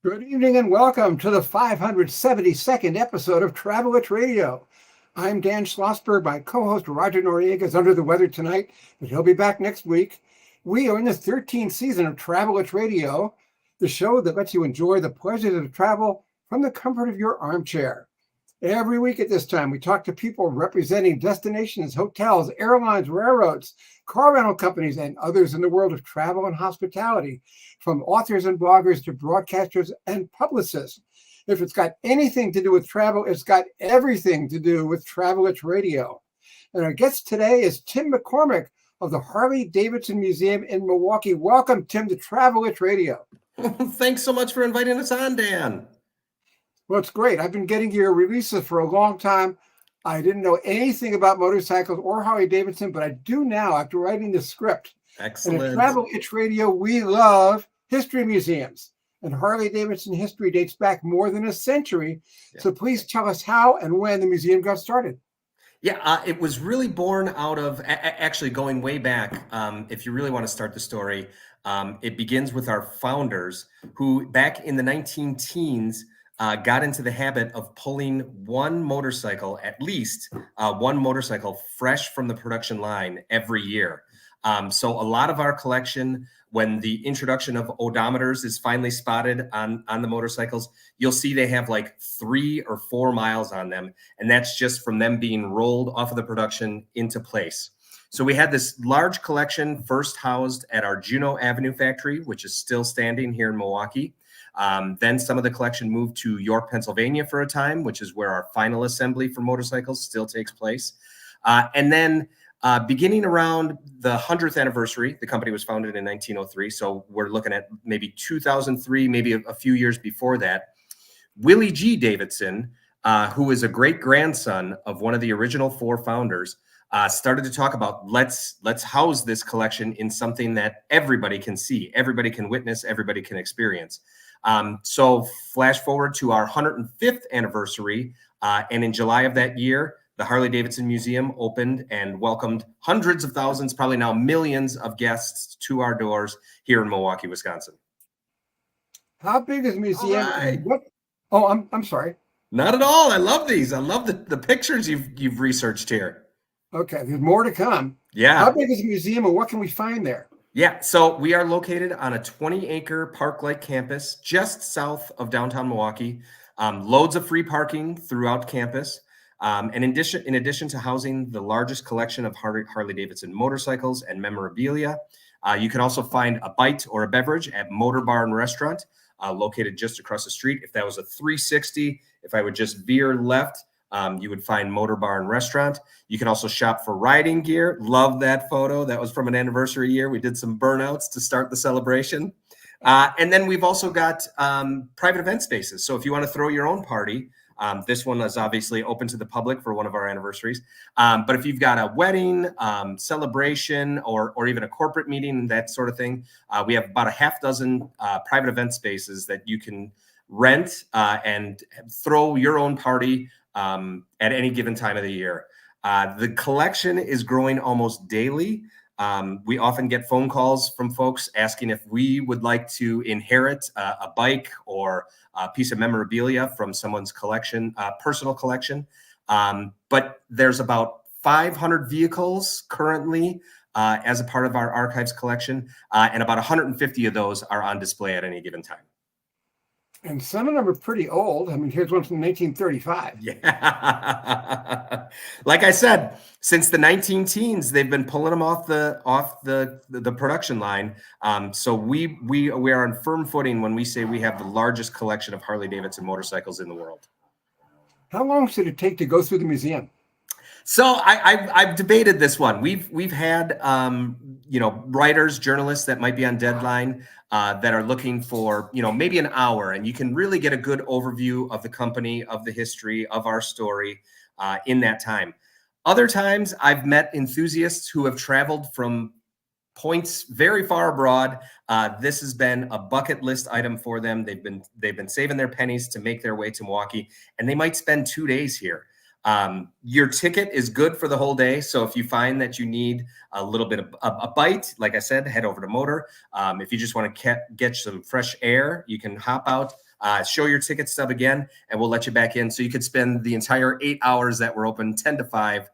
Good evening and welcome to the 572nd episode of Travelwitch Radio. I'm Dan Schlossberg. My co-host Roger Noriega is under the weather tonight, but he'll be back next week. We are in the 13th season of Travelwitch Radio, the show that lets you enjoy the pleasures of travel from the comfort of your armchair. Every week at this time, we talk to people representing destinations, hotels, airlines, railroads, car rental companies, and others in the world of travel and hospitality, from authors and bloggers to broadcasters and publicists. If it's got anything to do with travel, it's got everything to do with Travelwitch Radio. And our guest today is Tim McCormick of the Harley-Davidson Museum in Milwaukee. Welcome, Tim, to Travelwitch Radio. Thanks so much for inviting us on, Dan. Well, it's great. I've been getting your releases for a long time. I didn't know anything about motorcycles or Harley-Davidson, but I do now after writing the script. Excellent. And at Travelwitch Radio, we love history museums. And Harley-Davidson history dates back more than a century. Yeah. So please tell us how and when the museum got started. Yeah, it was really born out of actually going way back. If you really want to start the story, it begins with our founders who back in the 19-teens got into the habit of pulling one motorcycle, at least one motorcycle fresh from the production line every year. So a lot of our collection, when the introduction of odometers is finally spotted on the motorcycles, you'll see they have like 3 or 4 miles on them. And that's just from them being rolled off of the production into place. So we had this large collection first housed at our Juneau Avenue factory, which is still standing here in Milwaukee. Then some of the collection moved to York, Pennsylvania for a time, which is where our final assembly for motorcycles still takes place. And then beginning around the 100th anniversary, the company was founded in 1903. So we're looking at maybe 2003, maybe a few years before that. Willie G. Davidson, who is a great grandson of one of the original 4 founders, started to talk about let's house this collection in something that everybody can see, everybody can witness, everybody can experience. So flash forward to our 105th anniversary, and in July of that year, the Harley-Davidson Museum opened and welcomed hundreds of thousands, probably now millions of guests to our doors here in Milwaukee, Wisconsin. How big is the museum? Right. Oh, I'm sorry. Not at all. I love these. I love the pictures you've researched here. Okay, there's more to come. Yeah. How big is the museum and what can we find there? Yeah, so we are located on a 20-acre park-like campus just south of downtown Milwaukee. Loads of free parking throughout campus. And in addition to housing the largest collection of Harley-Davidson motorcycles and memorabilia, you can also find a bite or a beverage at Motor Bar and Restaurant, located just across the street. If that was a 360, if I would just veer left, you would find Motor Bar and Restaurant. You can also shop for riding gear. Love that photo. That was from an anniversary year. We did some burnouts to start the celebration. And then we've also got private event spaces. So if you want to throw your own party, this one is obviously open to the public for one of our anniversaries. But if you've got a wedding, celebration, or even a corporate meeting, that sort of thing, we have about a half dozen private event spaces that you can rent and throw your own party at any given time of the year. The collection is growing almost daily. We often get phone calls from folks asking if we would like to inherit a bike or a piece of memorabilia from someone's collection, personal collection. But there's about 500 vehicles currently as a part of our archives collection, and about 150 of those are on display at any given time. And some of them are pretty old. I mean, here's one from 1935. Yeah. Like I said, since the 19-teens, they've been pulling them off the production line. So we are on firm footing when we say we have the largest collection of Harley-Davidson motorcycles in the world. How long should it take to go through the museum? So I've debated this one. We've had writers, journalists that might be on deadline that are looking for maybe an hour, and you can really get a good overview of the company, of the history, of our story in that time. Other times, I've met enthusiasts who have traveled from points very far abroad. This has been a bucket list item for them. They've been saving their pennies to make their way to Milwaukee, and they might spend 2 days here. Your ticket is good for the whole day. So if you find that you need a little bit of a bite, like I said, head over to Motor. If you just want to get some fresh air, you can hop out show your ticket stub again, and we'll let you back in. So you could spend the entire 8 hours that we're open 10 to 5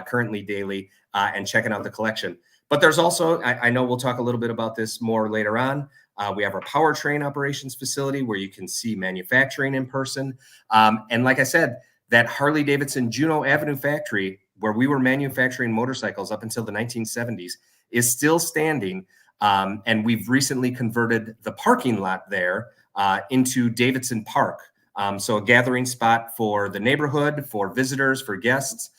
currently daily and checking out the collection. But there's also, I know we'll talk a little bit about this more later on. We have our powertrain operations facility where you can see manufacturing in person. And like I said, that Harley-Davidson Juneau Avenue factory where we were manufacturing motorcycles up until the 1970s is still standing. And we've recently converted the parking lot there into Davidson Park. So a gathering spot for the neighborhood, for visitors, for guests.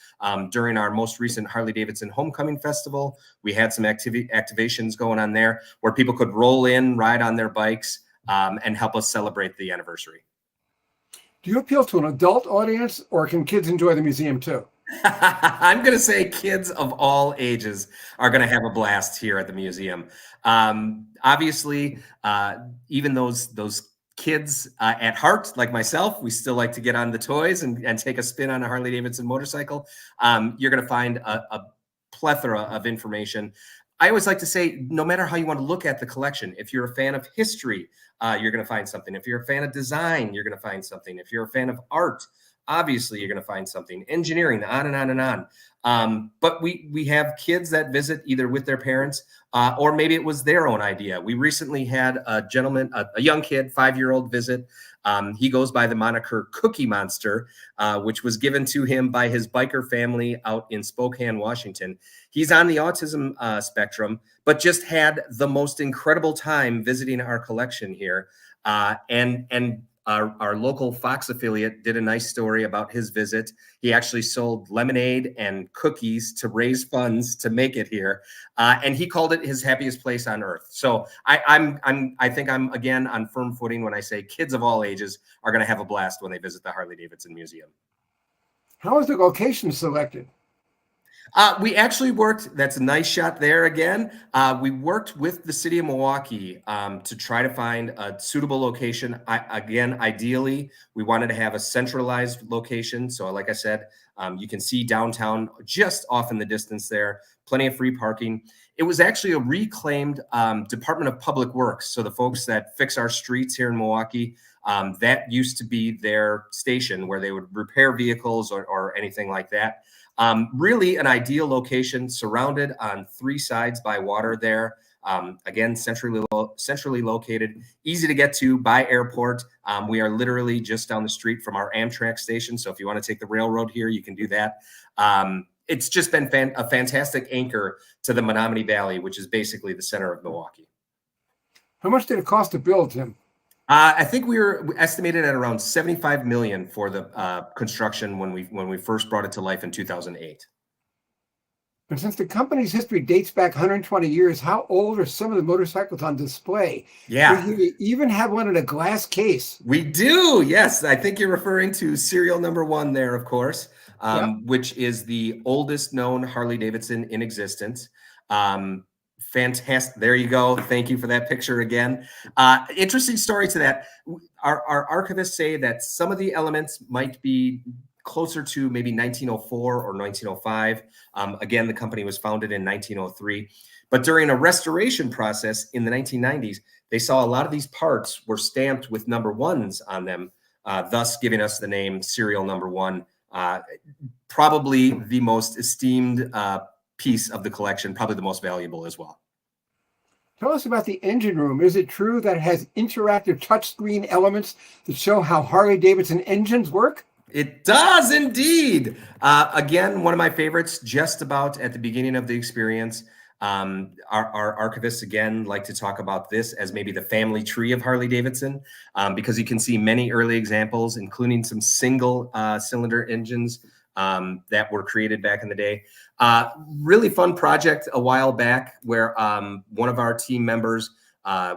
During our most recent Harley-Davidson Homecoming Festival, we had some activations going on there where people could roll in, ride on their bikes, and help us celebrate the anniversary. Do you appeal to an adult audience, or can kids enjoy the museum too? I'm going to say kids of all ages are going to have a blast here at the museum. Obviously, even those kids at heart, like myself, we still like to get on the toys and take a spin on a Harley-Davidson motorcycle. You're going to find a plethora of information. I always like to say, no matter how you want to look at the collection, if you're a fan of history, you're going to find something. If you're a fan of design, you're going to find something. If you're a fan of art, obviously you're going to find something. Engineering, on and on and on. But we have kids that visit either with their parents or maybe it was their own idea. We recently had a gentleman, a young kid, 5-year-old visit. He goes by the moniker Cookie Monster, which was given to him by his biker family out in Spokane, Washington. He's on the autism spectrum, but just had the most incredible time visiting our collection here. And our local Fox affiliate did a nice story about his visit. He actually sold lemonade and cookies to raise funds to make it here. And he called it his happiest place on earth. So I think I'm again on firm footing when I say kids of all ages are going to have a blast when they visit the Harley-Davidson Museum. How is the location selected? We actually worked, that's a nice shot there again. We worked with the city of Milwaukee to try to find a suitable location. Again, ideally, we wanted to have a centralized location. So like I said, you can see downtown just off in the distance there, plenty of free parking. It was actually a reclaimed Department of Public Works. So the folks that fix our streets here in Milwaukee, that used to be their station where they would repair vehicles or anything like that. Really an ideal location, surrounded on 3 sides by water there. Again, centrally located, easy to get to by airport. We are literally just down the street from our Amtrak station. So if you want to take the railroad here, you can do that. It's just been a fantastic anchor to the Menominee Valley, which is basically the center of Milwaukee. How much did it cost to build, Tim? I think we estimated at around $75 million for the construction when we first brought it to life in 2008. And since the company's history dates back 120 years, how old are some of the motorcycles on display? Yeah. You even have one in a glass case. We do. Yes. I think you're referring to serial number 1 there, of course, which is the oldest known Harley-Davidson in existence. Fantastic. There you go. Thank you for that picture again. Interesting story to that. Our archivists say that some of the elements might be closer to maybe 1904 or 1905. Again, the company was founded in 1903. But during a restoration process in the 1990s, they saw a lot of these parts were stamped with number 1s on them, thus giving us the name serial number 1. Probably the most esteemed piece of the collection, probably the most valuable as well. Tell us about the engine room. Is it true that it has interactive touchscreen elements that show how Harley-Davidson engines work? It does indeed. Again, one of my favorites, just about at the beginning of the experience. Our archivists, again, like to talk about this as maybe the family tree of Harley-Davidson, because you can see many early examples, including some single cylinder engines that were created back in the day. Really fun project a while back where one of our team members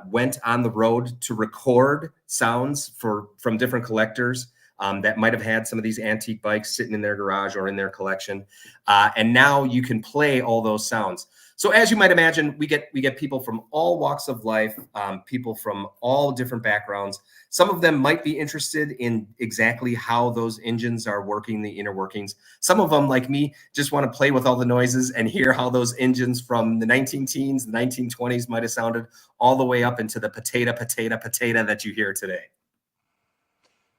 went on the road to record sounds from different collectors that might have had some of these antique bikes sitting in their garage or in their collection. And now you can play all those sounds. So as you might imagine, we get people from all walks of life, people from all different backgrounds. Some of them might be interested in exactly how those engines are working, the inner workings. Some of them, like me, just want to play with all the noises and hear how those engines from the 19-teens, the 1920s might have sounded all the way up into the potato that you hear today.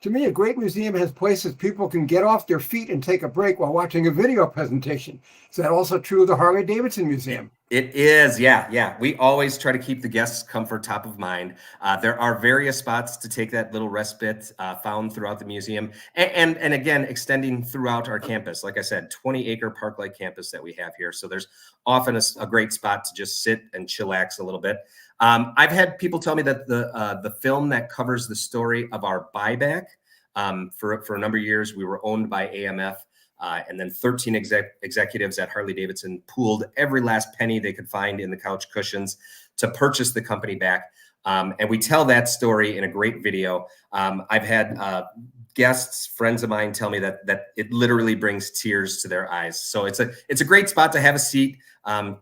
To me, a great museum has places people can get off their feet and take a break while watching a video presentation. Is that also true of the Harley-Davidson Museum? It is, yeah. We always try to keep the guests' comfort top of mind. There are various spots to take that little respite found throughout the museum, and again, extending throughout our campus. Like I said, 20-acre park-like campus that we have here. So there's often a great spot to just sit and chillax a little bit. I've had people tell me that the film that covers the story of our buyback, for a number of years, we were owned by AMF. And then 13 executives at Harley-Davidson pooled every last penny they could find in the couch cushions to purchase the company back. And we tell that story in a great video. I've had guests, friends of mine, tell me that it literally brings tears to their eyes. So it's a great spot to have a seat,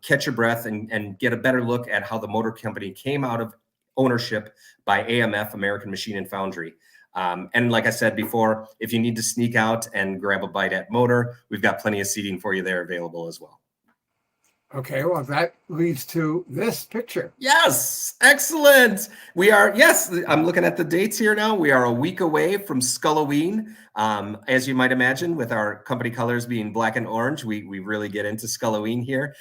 catch your breath, and get a better look at how the motor company came out of ownership by AMF, American Machine and Foundry. And like I said before, if you need to sneak out and grab a bite at Motor, we've got plenty of seating for you there available as well. Okay, well, that leads to this picture. Yes, excellent. Yes, I'm looking at the dates here now. We are a week away from Skulloween. As you might imagine, with our company colors being black and orange, we really get into Skulloween here.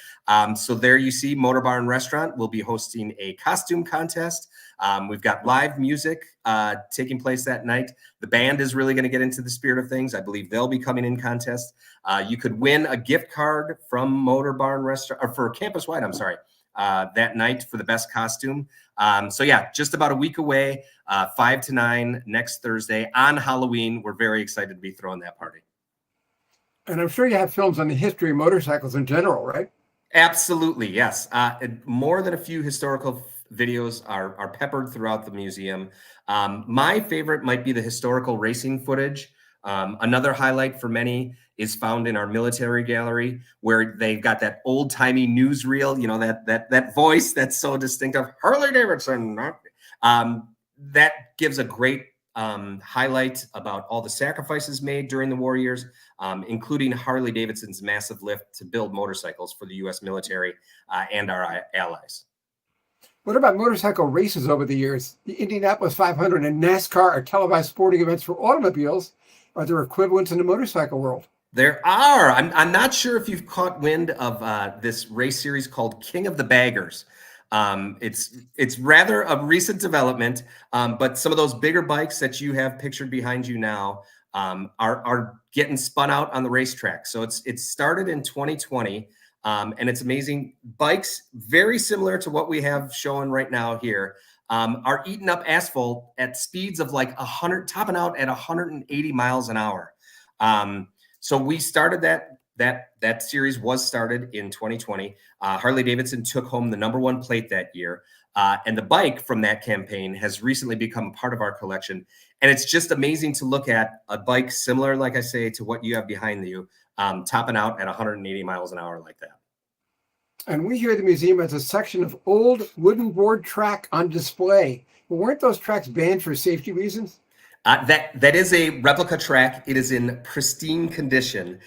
So there you see Motor Barn Restaurant will be hosting a costume contest. We've got live music taking place that night. The band is really going to get into the spirit of things. I believe they'll be coming in contest. You could win a gift card from Motor Barn Restaurant, or for Campus Wide, I'm sorry, that night for the best costume. So yeah, just about a week away, 5 to 9 next Thursday on Halloween. We're very excited to be throwing that party. And I'm sure you have films on the history of motorcycles in general, right? Absolutely, yes. More than a few historical videos are peppered throughout the museum. My favorite might be the historical racing footage. Another highlight for many is found in our military gallery, where they've got that old-timey newsreel, you know, that voice that's so distinctive, Harley-Davidson. That gives a great highlight about all the sacrifices made during the war years, including Harley-Davidson's massive lift to build motorcycles for the U.S. military and our allies. What about motorcycle races over the years? The Indianapolis 500 and NASCAR are televised sporting events for automobiles. Are there equivalents in the motorcycle world? There are. I'm not sure if you've caught wind of this race series called King of the Baggers. It's rather a recent development, but some of those bigger bikes that you have pictured behind you now are getting spun out on the racetrack. So it started in 2020, and it's amazing. Bikes very similar to what we have showing right now here are eating up asphalt at speeds of like 100, topping out at 180 miles an hour. So we started that series was started in 2020. Harley-Davidson took home the #1 plate that year. And the bike from that campaign has recently become part of our collection. And it's just amazing to look at a bike similar, like I say, to what you have behind you, topping out at 180 miles an hour like that. And we here at the museum has a section of old wooden board track on display. But weren't those tracks banned for safety reasons? That is a replica track. It is in pristine condition,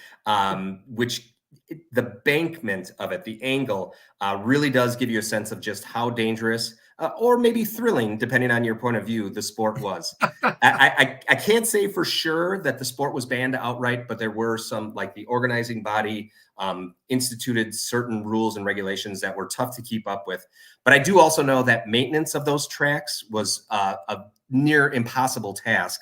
which the bankment of it, the angle, really does give you a sense of just how dangerous or maybe thrilling, depending on your point of view, the sport was. I can't say for sure that the sport was banned outright, but there were some, like the organizing body instituted certain rules and regulations that were tough to keep up with. But I do also know that maintenance of those tracks was a near impossible task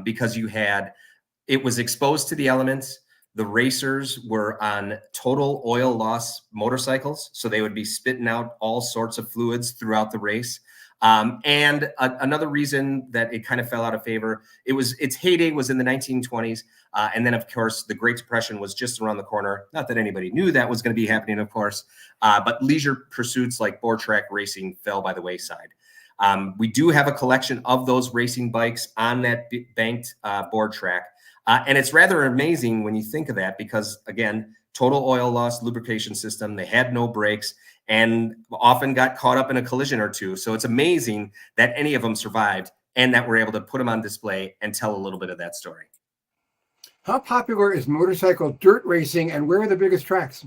because it was exposed to the elements. The racers were on total oil loss motorcycles, so they would be spitting out all sorts of fluids throughout the race. And another reason that it kind of fell out of favor, its heyday was in the 1920s. And then, of course, the Great Depression was just around the corner. Not that anybody knew that was going to be happening, of course, but leisure pursuits like board track racing fell by the wayside. We do have a collection of those racing bikes on that banked board track. And it's rather amazing when you think of that because, again, total oil loss, lubrication system, they had no brakes and often got caught up in a collision or two. So it's amazing that any of them survived and that we're able to put them on display and tell a little bit of that story. How popular is motorcycle dirt racing and where are the biggest tracks?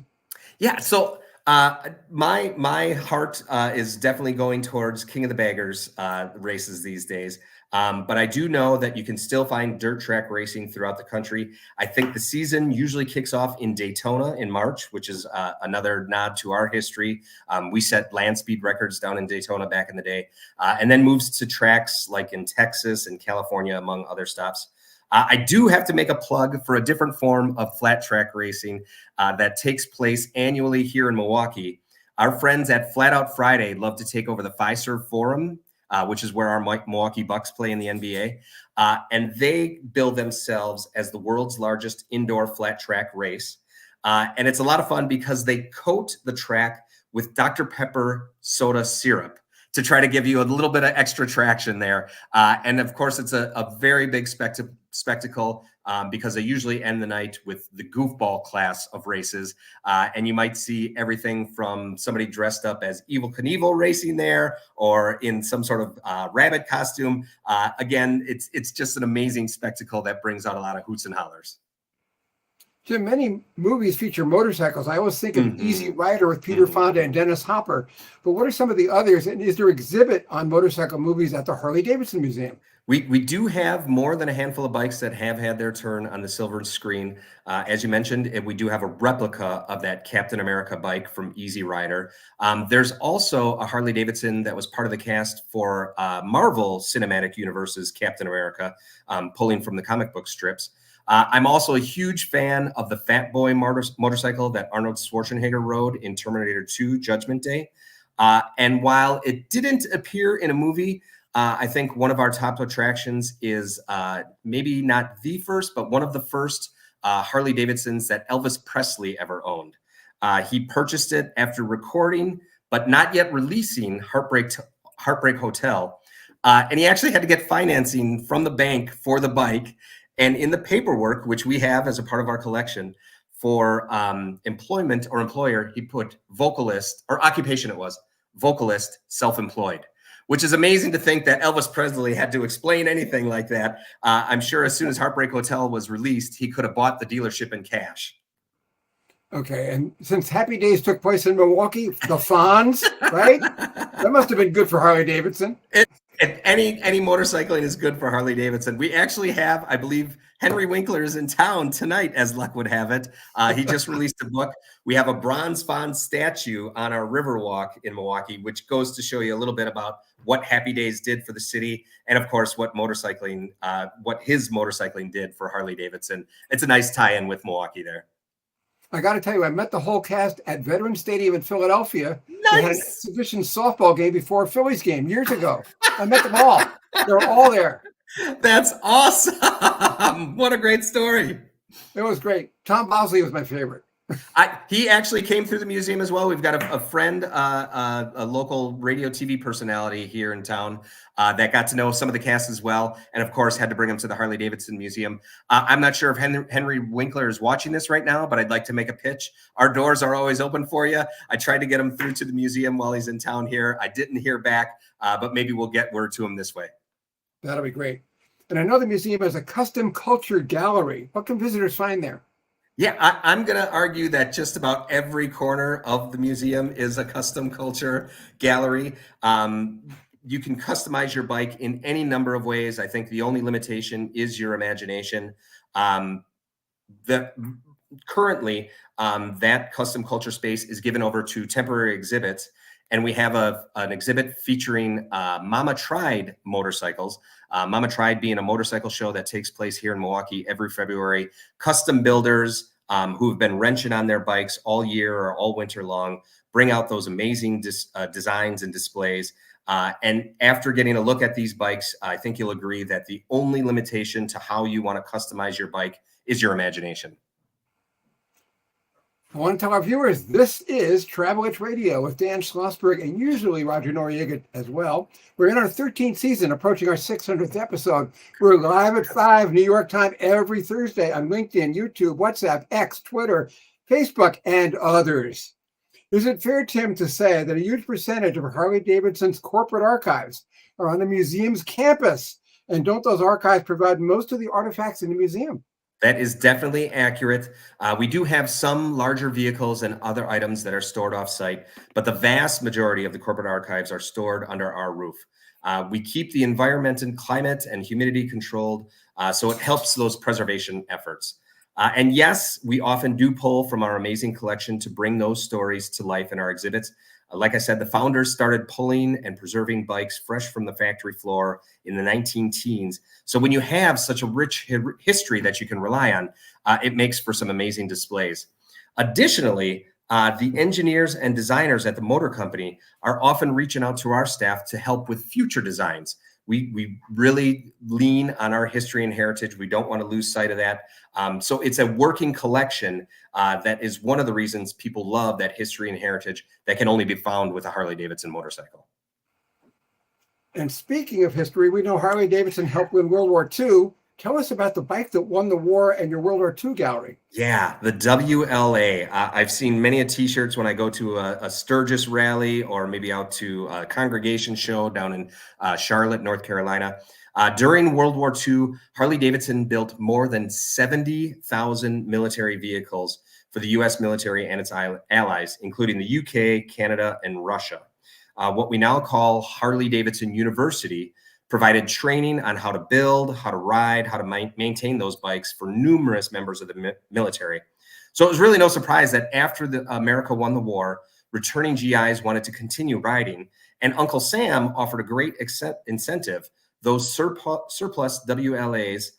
Yeah, so My heart is definitely going towards King of the Baggers races these days. But I do know that you can still find dirt track racing throughout the country. I think the season usually kicks off in Daytona in March, which is another nod to our history. We set land speed records down in Daytona back in the day, and then moves to tracks like in Texas and California, among other stops. I do have to make a plug for a different form of flat track racing that takes place annually here in Milwaukee. Our friends at Flat Out Friday love to take over the Fiserv Forum, which is where our Milwaukee Bucks play in the NBA. And they bill themselves as the world's largest indoor flat track race. And it's a lot of fun because they coat the track with Dr. Pepper soda syrup to try to give you a little bit of extra traction there. And of course, it's a very big spectacle because they usually end the night with the goofball class of races. And you might see everything from somebody dressed up as Evel Knievel racing there or in some sort of rabbit costume. Again, it's just an amazing spectacle that brings out a lot of hoots and hollers. Jim, many movies feature motorcycles. I always think of Easy Rider with Peter Fonda and Dennis Hopper. But what are some of the others? And is there an exhibit on motorcycle movies at the Harley-Davidson Museum? We do have more than a handful of bikes that have had their turn on the silver screen. As you mentioned, we do have a replica of that Captain America bike from Easy Rider. There's also a Harley Davidson that was part of the cast for Marvel Cinematic Universe's Captain America, pulling from the comic book strips. I'm also a huge fan of the Fat Boy motorcycle that Arnold Schwarzenegger rode in Terminator 2 Judgment Day. And while it didn't appear in a movie, I think one of our top attractions is maybe not the first, but one of the first Harley Davidsons that Elvis Presley ever owned. He purchased it after recording, but not yet releasing Heartbreak Hotel. And he actually had to get financing from the bank for the bike. And in the paperwork, which we have as a part of our collection for employment or employer, he put vocalist, or occupation it was, vocalist, self-employed, which is amazing to think that Elvis Presley had to explain anything like that. I'm sure as soon as Heartbreak Hotel was released, he could have bought the dealership in cash. Okay, and since Happy Days took place in Milwaukee, the Fonz, right? That must have been good for Harley Davidson. Any motorcycling is good for Harley Davidson. We actually have, I believe, Henry Winkler is in town tonight, as luck would have it. He just released a book. We have a bronze Fonz statue on our Riverwalk in Milwaukee, which goes to show you a little bit about what Happy Days did for the city, and of course, what his motorcycling did for Harley Davidson. It's a nice tie-in with Milwaukee there. I got to tell you, I met the whole cast at Veterans Stadium in Philadelphia. Nice. They had an exhibition softball game before a Phillies game years ago. I met them all. They were all there. That's awesome. What a great story. It was great. Tom Bosley was my favorite. He actually came through the museum as well. We've got a friend, a local radio TV personality here in town that got to know some of the cast as well. And of course, had to bring him to the Harley Davidson Museum. I'm not sure if Henry Winkler is watching this right now, but I'd like to make a pitch. Our doors are always open for you. I tried to get him through to the museum while he's in town here. I didn't hear back, but maybe we'll get word to him this way. That'll be great. And I know the museum has a custom culture gallery. What can visitors find there? Yeah, I'm going to argue that just about every corner of the museum is a custom culture gallery. You can customize your bike in any number of ways. I think the only limitation is your imagination. Currently, that custom culture space is given over to temporary exhibits. And we have an exhibit featuring Mama Tried motorcycles. Mama Tried being a motorcycle show that takes place here in Milwaukee every February. Custom builders who have been wrenching on their bikes all year or all winter long bring out those amazing designs and displays. And after getting a look at these bikes, I think you'll agree that the only limitation to how you want to customize your bike is your imagination. I want to tell our viewers, this is Travel Itch Radio with Dan Schlossberg and usually Roger Noriega as well. We're in our 13th season, approaching our 600th episode. We're live at 5 New York time every Thursday on LinkedIn, YouTube, WhatsApp, X, Twitter, Facebook, and others. Is it fair, Tim, to say that a huge percentage of Harley-Davidson's corporate archives are on the museum's campus? And don't those archives provide most of the artifacts in the museum? That is definitely accurate. We do have some larger vehicles and other items that are stored off-site, but the vast majority of the corporate archives are stored under our roof. We keep the environment and climate and humidity controlled, so it helps those preservation efforts. And yes, we often do pull from our amazing collection to bring those stories to life in our exhibits. Like I said, the founders started pulling and preserving bikes fresh from the factory floor in the 19 teens. So when you have such a rich history that you can rely on, it makes for some amazing displays. Additionally, the engineers and designers at the motor company are often reaching out to our staff to help with future designs. We really lean on our history and heritage. We don't want to lose sight of that. So it's a working collection that is one of the reasons people love that history and heritage that can only be found with a Harley-Davidson motorcycle. And speaking of history, we know Harley-Davidson helped win World War II. Tell us about the bike that won the war and your World War II gallery. Yeah, the WLA. I've seen many t-shirts when I go to a Sturgis rally or maybe out to a congregation show down in Charlotte, North Carolina. During World War II, Harley-Davidson built more than 70,000 military vehicles for the U.S. military and its allies, including the UK, Canada, and Russia. What we now call Harley-Davidson University provided training on how to build, how to ride, how to maintain those bikes for numerous members of the military. So it was really no surprise that after America won the war, returning GIs wanted to continue riding, and Uncle Sam offered a great incentive. Those surplus WLAs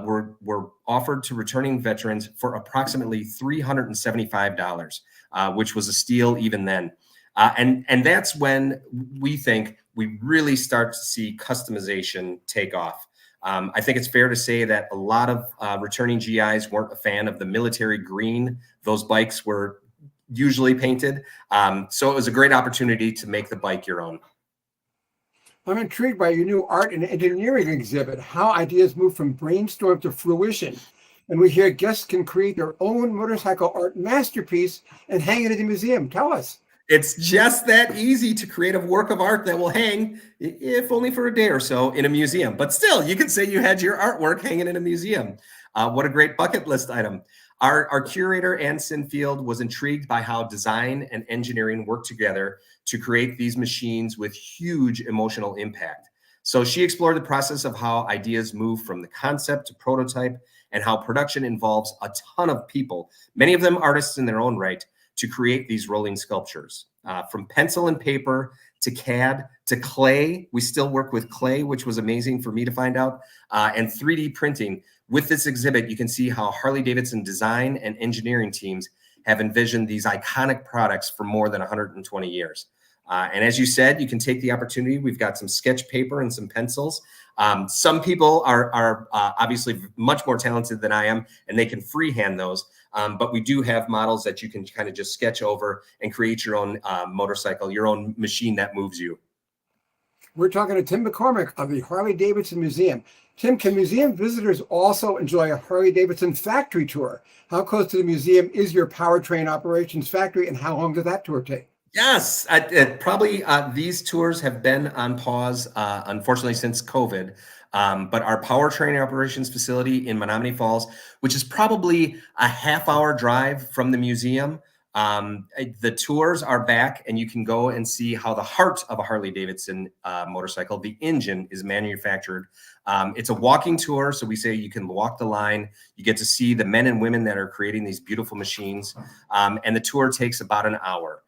were offered to returning veterans for approximately $375, which was a steal even then. And that's when we think we really start to see customization take off. I think it's fair to say that a lot of returning GIs weren't a fan of the military green those bikes were usually painted. So it was a great opportunity to make the bike your own. I'm intrigued by your new art and engineering exhibit, how ideas move from brainstorm to fruition. And we hear guests can create their own motorcycle art masterpiece and hang it in the museum. Tell us. It's just that easy to create a work of art that will hang, if only for a day or so, in a museum. But still, you could say you had your artwork hanging in a museum. What a great bucket list item. Our curator, Ann Sinfield, was intrigued by how design and engineering work together to create these machines with huge emotional impact. So she explored the process of how ideas move from the concept to prototype and how production involves a ton of people, many of them artists in their own right, to create these rolling sculptures. From pencil and paper to CAD to clay. We still work with clay, which was amazing for me to find out, and 3D printing. With this exhibit, you can see how Harley-Davidson design and engineering teams have envisioned these iconic products for more than 120 years. And as you said, you can take the opportunity. We've got some sketch paper and some pencils. Some people are obviously much more talented than I am, and they can freehand those. But we do have models that you can kind of just sketch over and create your own motorcycle, your own machine that moves you. We're talking to Tim McCormick of the Harley-Davidson Museum. Tim, can museum visitors also enjoy a Harley-Davidson factory tour? How close to the museum is your powertrain operations factory, and how long does that tour take? Yes, probably these tours have been on pause, unfortunately, since COVID. But our powertrain operations facility in Menomonee Falls, which is probably a half-hour drive from the museum, the tours are back, and you can go and see how the heart of a Harley-Davidson motorcycle, the engine, is manufactured. It's a walking tour, so we say you can walk the line. You get to see the men and women that are creating these beautiful machines, and the tour takes about an hour.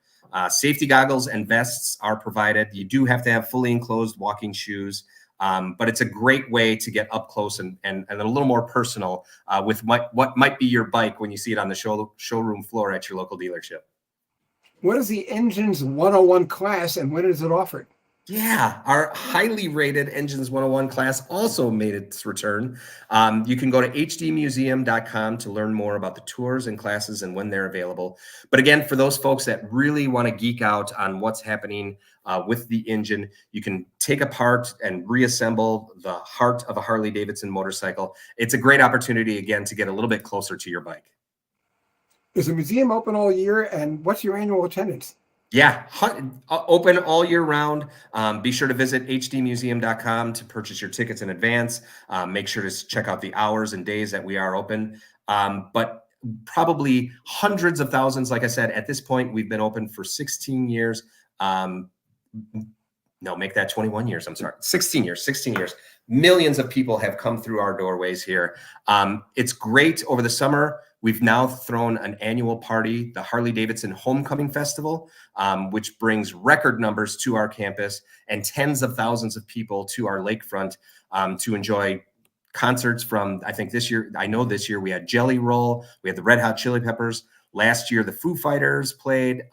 Safety goggles and vests are provided. You do have to have fully enclosed walking shoes, but it's a great way to get up close and a little more personal with what might be your bike when you see it on the showroom floor at your local dealership. What is the Engines 101 class, and when is it offered? Yeah, our highly rated Engines 101 class also made its return. You can go to hdmuseum.com to learn more about the tours and classes and when they're available. But again, for those folks that really want to geek out on what's happening with the engine, you can take apart and reassemble the heart of a Harley-Davidson motorcycle. It's a great opportunity, again, to get a little bit closer to your bike. Is the museum open all year, and what's your annual attendance? Yeah, open all year round. Be sure to visit hdmuseum.com to purchase your tickets in advance. Make sure to check out the hours and days that we are open. But probably hundreds of thousands, like I said, at this point, we've been open for 16 years. No, make that 21 years. I'm sorry, 16 years, 16 years. Millions of people have come through our doorways here. It's great over the summer. We've now thrown an annual party, the Harley-Davidson Homecoming Festival, which brings record numbers to our campus and tens of thousands of people to our lakefront to enjoy concerts from, I think this year we had Jelly Roll, we had the Red Hot Chili Peppers. Last year, the Foo Fighters played.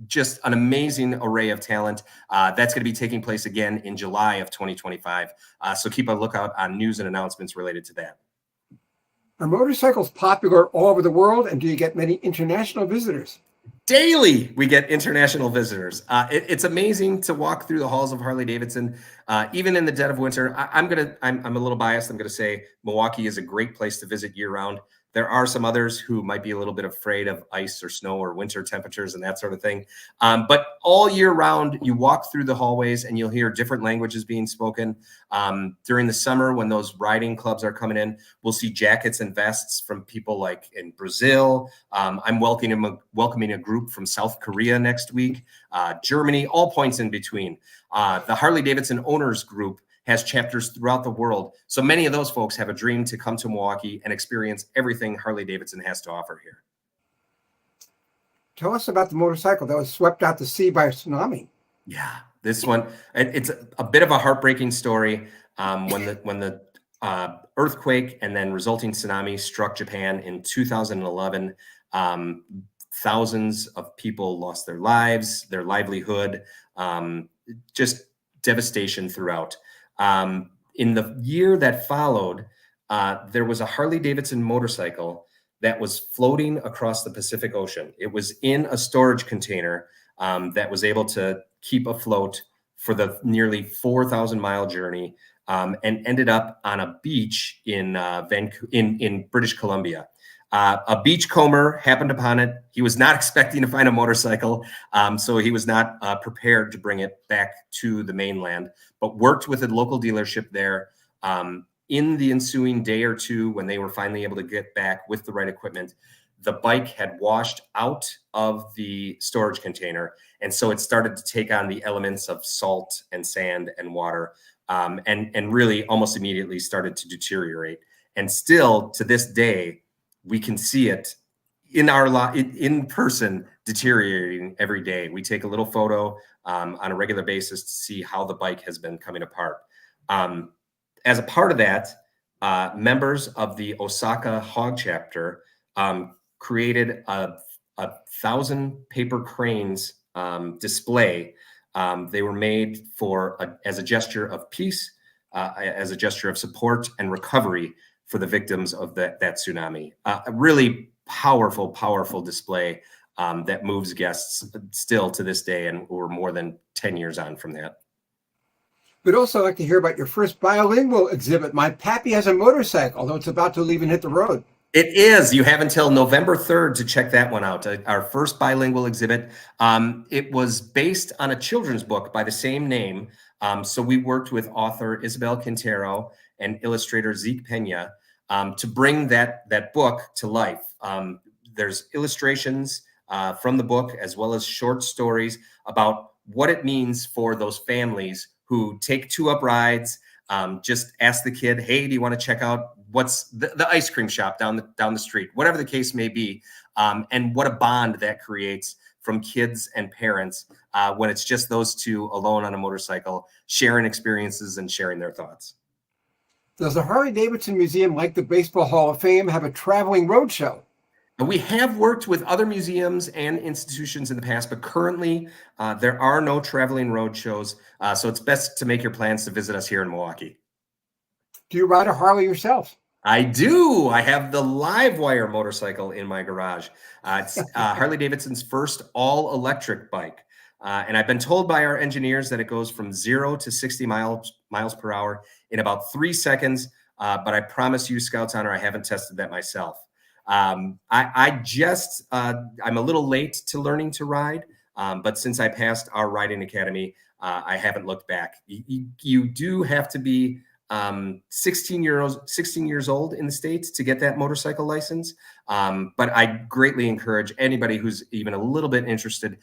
Just an amazing array of talent. That's going to be taking place again in July of 2025. So keep a lookout on news and announcements related to that. Are motorcycles popular all over the world, and do you get many international visitors? Daily, we get international visitors. It's amazing to walk through the halls of Harley-Davidson, even in the dead of winter. I'm a little biased. I'm going to say Milwaukee is a great place to visit year-round. There are some others who might be a little bit afraid of ice or snow or winter temperatures and that sort of thing. But all year round, you walk through the hallways and you'll hear different languages being spoken. During the summer, when those riding clubs are coming in, we'll see jackets and vests from people like in Brazil. I'm welcoming a group from South Korea next week, Germany, all points in between. The Harley-Davidson Owners Group has chapters throughout the world. So many of those folks have a dream to come to Milwaukee and experience everything Harley-Davidson has to offer here. Tell us about the motorcycle that was swept out to sea by a tsunami. Yeah, this one, it's a bit of a heartbreaking story. When the earthquake and then resulting tsunami struck Japan in 2011, thousands of people lost their lives, their livelihood, just devastation throughout. In the year that followed, there was a Harley-Davidson motorcycle that was floating across the Pacific Ocean. It was in a storage container that was able to keep afloat for the nearly 4,000-mile journey and ended up on a beach in British Columbia. A beachcomber happened upon it. He was not expecting to find a motorcycle, so he was not prepared to bring it back to the mainland, but worked with a local dealership there. In the ensuing day or two, when they were finally able to get back with the right equipment, the bike had washed out of the storage container, and so it started to take on the elements of salt and sand and water, and really almost immediately started to deteriorate. And still, to this day, we can see it in person deteriorating every day. We take a little photo on a regular basis to see how the bike has been coming apart. As a part of that, members of the Osaka Hog Chapter created a 1,000 paper cranes display. They were made as a gesture of peace, as a gesture of support and recovery for the victims of that tsunami. A really powerful, powerful display that moves guests still to this day, and we're more than 10 years on from that. We'd also like to hear about your first bilingual exhibit, My Pappy Has a Motorcycle, although it's about to leave and hit the road. It is. You have until November 3rd to check that one out. Our first bilingual exhibit. It was based on a children's book by the same name. So we worked with author Isabel Quintero and illustrator Zeke Pena to bring that book to life. There's illustrations from the book, as well as short stories about what it means for those families who take two-up rides, just ask the kid, hey, do you want to check out what's the ice cream shop down the street, whatever the case may be, and what a bond that creates from kids and parents when it's just those two alone on a motorcycle, sharing experiences and sharing their thoughts. Does the Harley-Davidson Museum, like the Baseball Hall of Fame, have a traveling roadshow? We have worked with other museums and institutions in the past, but currently there are no traveling road shows. So it's best to make your plans to visit us here in Milwaukee. Do you ride a Harley yourself? I do. I have the Livewire motorcycle in my garage. It's Harley-Davidson's first all-electric bike. And I've been told by our engineers that it goes from 0 to 60 miles per hour in about 3 seconds. But I promise you, Scouts Honor, I haven't tested that myself. I'm a little late to learning to ride. But since I passed our riding academy, I haven't looked back. You do have to be 16 years old in the States to get that motorcycle license. But I greatly encourage anybody who's even a little bit interested,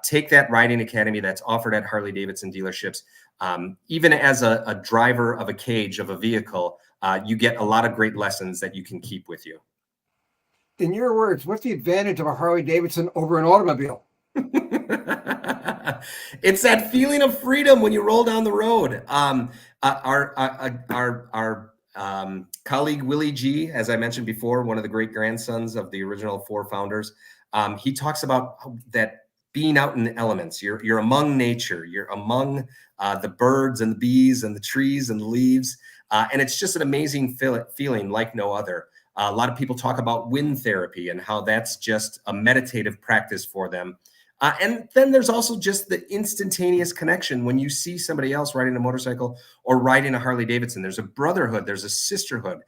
take that riding academy that's offered at Harley-Davidson dealerships. Even as a driver of a cage of a vehicle, you get a lot of great lessons that you can keep with you. In your words, what's the advantage of a Harley-Davidson over an automobile? It's that feeling of freedom when you roll down the road. Our colleague Willie G, as I mentioned before, one of the great grandsons of the original 4 founders, he talks about that being out in the elements. You're among nature. You're among the birds and the bees and the trees and the leaves, and it's just an amazing feeling like no other. A lot of people talk about wind therapy and how that's just a meditative practice for them. And then there's also just the instantaneous connection when you see somebody else riding a motorcycle or riding a Harley Davidson. There's a brotherhood, there's a sisterhood,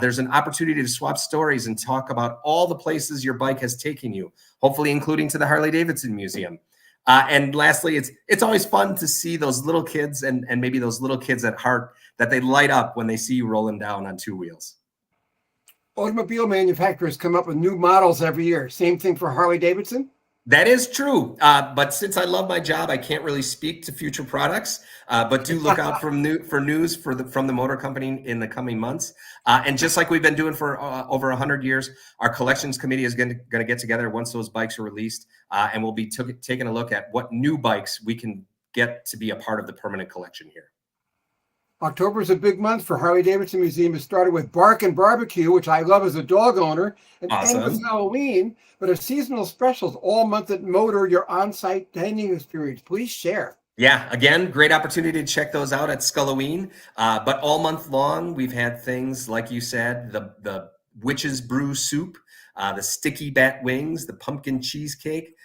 there's an opportunity to swap stories and talk about all the places your bike has taken you, hopefully including to the Harley Davidson Museum. And lastly, it's always fun to see those little kids and maybe those little kids at heart that they light up when they see you rolling down on 2 wheels. Automobile manufacturers come up with new models every year. Same thing for Harley Davidson? That is true. But since I love my job, I can't really speak to future products, but do look out for news from the motor company in the coming months. And just like we've been doing for over 100 years, our collections committee is going to get together once those bikes are released, and we'll be taking a look at what new bikes we can get to be a part of the permanent collection here. October is a big month for Harley-Davidson Museum. It started with Bark and Barbecue, which I love as a dog owner, and Awesome. end with Halloween, but a seasonal specials all month at Motor, your on-site dining experience. Please share. Yeah, again, great opportunity to check those out at Skulloween. But all month long, we've had things like you said, the witch's brew soup, the sticky bat wings, the pumpkin cheesecake.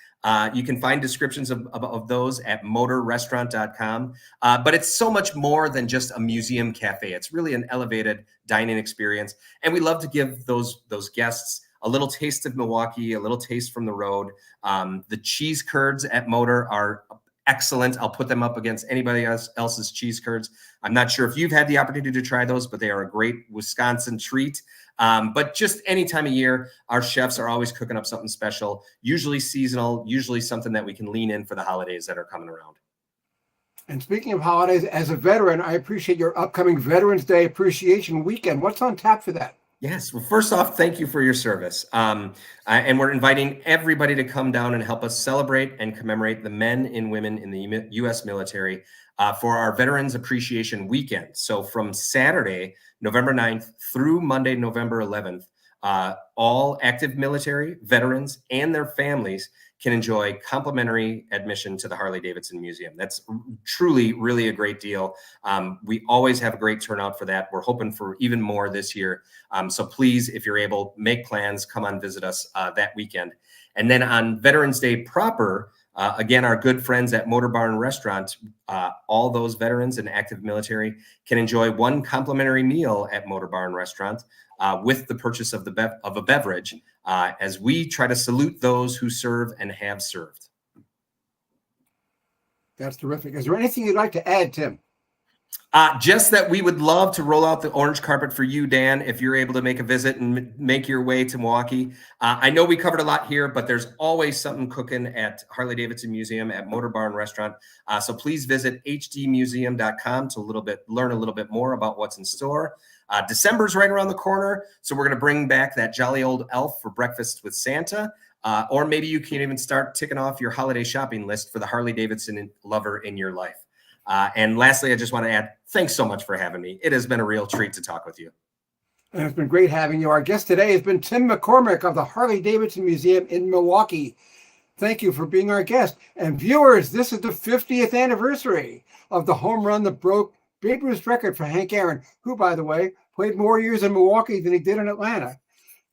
You can find descriptions of those at motorrestaurant.com. But it's so much more than just a museum cafe. It's really an elevated dining experience. And we love to give those guests a little taste of Milwaukee, a little taste from the road. The cheese curds at Motor are excellent. I'll put them up against anybody else's cheese curds. I'm not sure if you've had the opportunity to try those, but they are a great Wisconsin treat. But just any time of year, our chefs are always cooking up something special, usually seasonal, usually something that we can lean in for the holidays that are coming around. And speaking of holidays, as a veteran, I appreciate your upcoming Veterans Day Appreciation Weekend. What's on tap for that? Yes. Well, first off, thank you for your service. And we're inviting everybody to come down and help us celebrate and commemorate the men and women in the U.S. military for our Veterans Appreciation Weekend. So from Saturday, November 9th through Monday, November 11th, all active military, veterans, and their families can enjoy complimentary admission to the Harley-Davidson Museum. That's truly, really a great deal. We always have a great turnout for that. We're hoping for even more this year. So please, if you're able, make plans, come on, visit us that weekend. And then on Veterans Day proper, again, our good friends at Motor Barn Restaurant, all those veterans and active military can enjoy one complimentary meal at Motor Barn Restaurant with the purchase of a beverage, as we try to salute those who serve and have served. That's terrific. Is there anything you'd like to add, Tim? Just that we would love to roll out the orange carpet for you, Dan, if you're able to make a visit and make your way to Milwaukee. I know we covered a lot here, but there's always something cooking at Harley-Davidson Museum at Motor Barn Restaurant. So please visit hdmuseum.com to learn a little bit more about what's in store. December's right around the corner, so we're going to bring back that jolly old elf for breakfast with Santa. Or maybe you can even start ticking off your holiday shopping list for the Harley-Davidson lover in your life. And lastly, I just want to add, thanks so much for having me. It has been a real treat to talk with you. And it's been great having you. Our guest today has been Tim McCormick of the Harley-Davidson Museum in Milwaukee. Thank you for being our guest. And viewers, this is the 50th anniversary of the home run that broke Babe Ruth's record for Hank Aaron, who, by the way, played more years in Milwaukee than he did in Atlanta.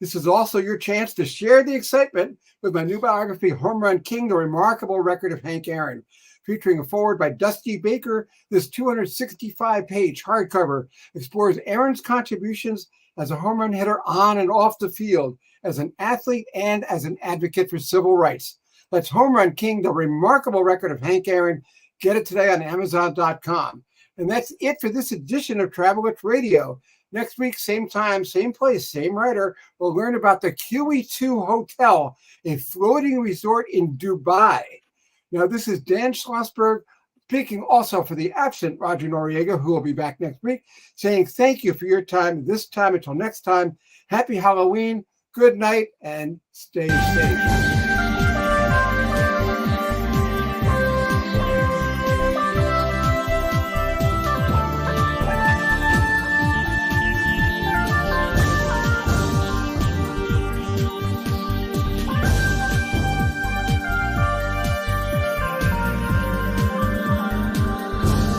This is also your chance to share the excitement with my new biography, Home Run King, The Remarkable Record of Hank Aaron. Featuring a foreword by Dusty Baker, this 265-page hardcover explores Aaron's contributions as a home run hitter on and off the field, as an athlete and as an advocate for civil rights. Let's Home Run King, the remarkable record of Hank Aaron. Get it today on Amazon.com. And that's it for this edition of Travel with Radio. Next week, same time, same place, same writer, we'll learn about the QE2 Hotel, a floating resort in Dubai. Now, this is Dan Schlossberg speaking also for the absent Roger Noriega, who will be back next week, saying thank you for your time this time. Until next time, happy Halloween, good night, and stay safe.